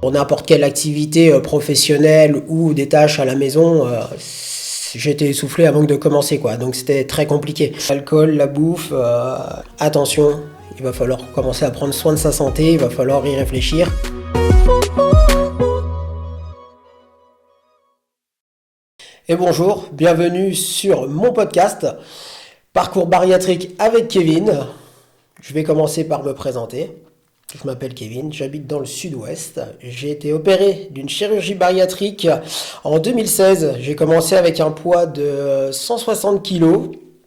Pour n'importe quelle activité professionnelle ou des tâches à la maison, j'étais essoufflé avant de commencer, quoi. Donc c'était très compliqué. L'alcool, la bouffe, attention, il va falloir commencer à prendre soin de sa santé, il va falloir y réfléchir. Et bonjour, bienvenue sur mon podcast Parcours bariatrique avec Kevin. Je vais commencer par me présenter. Je m'appelle Kevin, j'habite dans le sud-ouest. J'ai été opéré d'une chirurgie bariatrique en 2016. J'ai commencé avec un poids de 160 kg.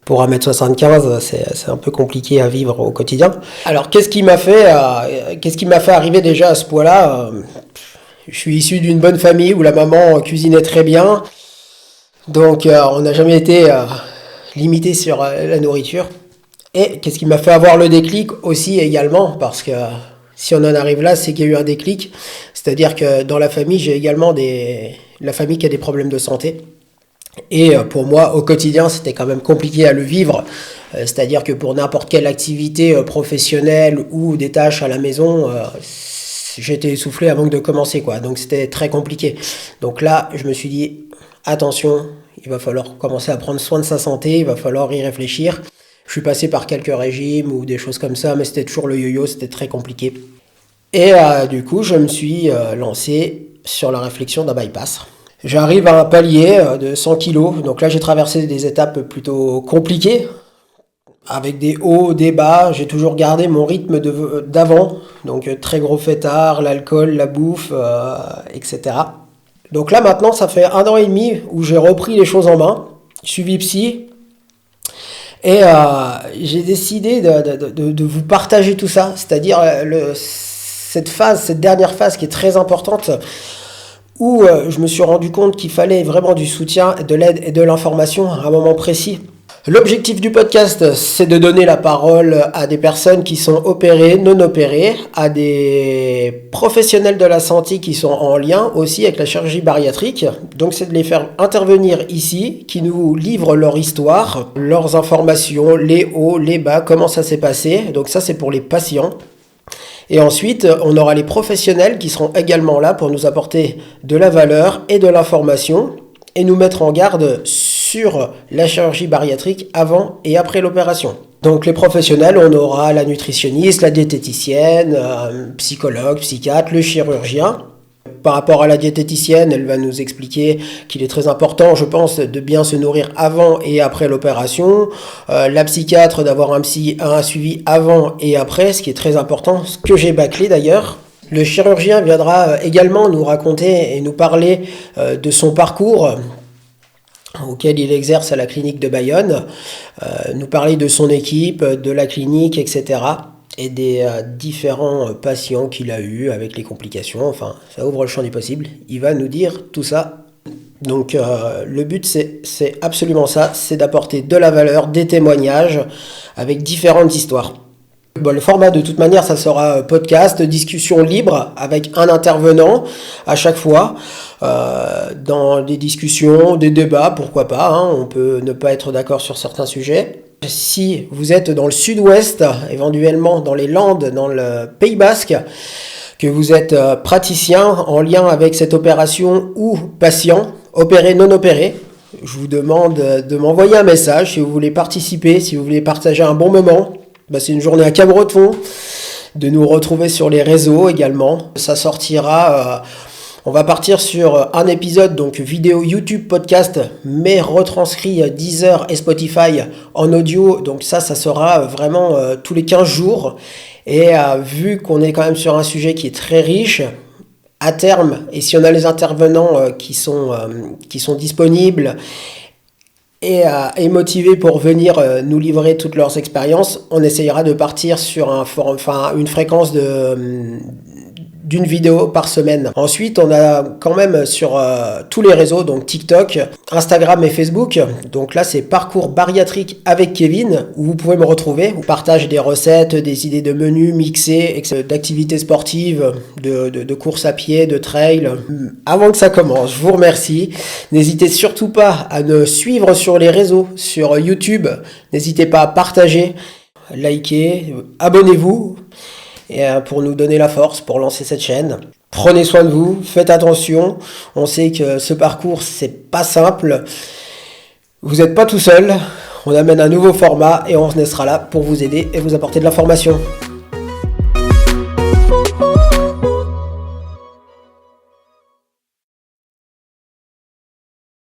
Pour 1m75, c'est un peu compliqué à vivre au quotidien. Alors, qu'est-ce qui m'a fait arriver déjà à ce poids-là ? Je suis issu d'une bonne famille où la maman cuisinait très bien. Donc, on n'a jamais été limité sur la nourriture. Et qu'est-ce qui m'a fait avoir le déclic aussi également, parce que si on en arrive là, c'est qu'il y a eu un déclic. C'est-à-dire que dans la famille, j'ai également la famille qui a des problèmes de santé. Et pour moi, au quotidien, c'était quand même compliqué à le vivre. C'est-à-dire que pour n'importe quelle activité professionnelle ou des tâches à la maison, j'étais essoufflé avant de commencer, quoi. Donc c'était très compliqué. Donc là, je me suis dit, attention, il va falloir commencer à prendre soin de sa santé, il va falloir y réfléchir. Je suis passé par quelques régimes ou des choses comme ça, mais c'était toujours le yo-yo, c'était très compliqué. Et du coup, je me suis lancé sur la réflexion d'un bypass. J'arrive à un palier de 100 kg, donc là j'ai traversé des étapes plutôt compliquées, avec des hauts, des bas. J'ai toujours gardé mon rythme d'avant, donc très gros fêtard, l'alcool, la bouffe, etc. Donc là maintenant, ça fait 1 an et demi où j'ai repris les choses en main, suivi psy. Et j'ai décidé de vous partager tout ça, c'est-à-dire cette dernière phase qui est très importante, où je me suis rendu compte qu'il fallait vraiment du soutien, de l'aide et de l'information à un moment précis. L'objectif du podcast, c'est de donner la parole à des personnes qui sont opérées, non opérées, à des professionnels de la santé qui sont en lien aussi avec la chirurgie bariatrique. Donc c'est de les faire intervenir ici, qui nous livrent leur histoire, leurs informations, les hauts, les bas, comment ça s'est passé. Donc ça c'est pour les patients. Et ensuite, on aura les professionnels qui seront également là pour nous apporter de la valeur et de l'information et nous mettre en garde sur la chirurgie bariatrique avant et après l'opération. Donc les professionnels, on aura la nutritionniste, la diététicienne, psychologue, psychiatre, le chirurgien. Par rapport à la diététicienne, elle va nous expliquer qu'il est très important, je pense, de bien se nourrir avant et après l'opération. La psychiatre, d'avoir un suivi avant et après, ce qui est très important, ce que j'ai bâclé d'ailleurs. Le chirurgien viendra également nous raconter et nous parler de son parcours auquel il exerce à la clinique de Bayonne, nous parler de son équipe, de la clinique, etc. et des différents patients qu'il a eus avec les complications. Enfin, ça ouvre le champ du possible. Il va nous dire tout ça. Donc, le but, c'est absolument ça, c'est d'apporter de la valeur, des témoignages avec différentes histoires. Bon, le format, de toute manière, ça sera podcast, discussion libre avec un intervenant à chaque fois. Dans des discussions, des débats, pourquoi pas, hein, on peut ne pas être d'accord sur certains sujets. Si vous êtes dans le sud-ouest, éventuellement dans les Landes, dans le Pays Basque, que vous êtes praticien en lien avec cette opération ou patient, opéré, non opéré, je vous demande de m'envoyer un message si vous voulez participer, si vous voulez partager un bon moment. C'est une journée à Cabreton, de nous retrouver sur les réseaux également. Ça sortira, on va partir sur un épisode, donc vidéo YouTube podcast, mais retranscrit Deezer et Spotify en audio. Donc ça sera vraiment tous les 15 jours. Et vu qu'on est quand même sur un sujet qui est très riche, à terme, et si on a les intervenants qui sont disponibles, et motivés pour venir nous livrer toutes leurs expériences, on essayera de partir sur une fréquence d'une vidéo par semaine. Ensuite, on a quand même sur tous les réseaux, donc TikTok, Instagram et Facebook. Donc là, c'est Parcours bariatrique avec Kevin, où vous pouvez me retrouver. On partage des recettes, des idées de menus mixés, d'activités sportives, de courses à pied, de trail. Avant que ça commence, je vous remercie. N'hésitez surtout pas à me suivre sur les réseaux, sur YouTube. N'hésitez pas à partager, liker, abonnez-vous. et pour nous donner la force pour lancer cette chaîne. Prenez soin de vous, faites attention. On sait que ce parcours, c'est pas simple. Vous n'êtes pas tout seul. On amène un nouveau format et on sera là pour vous aider et vous apporter de l'information.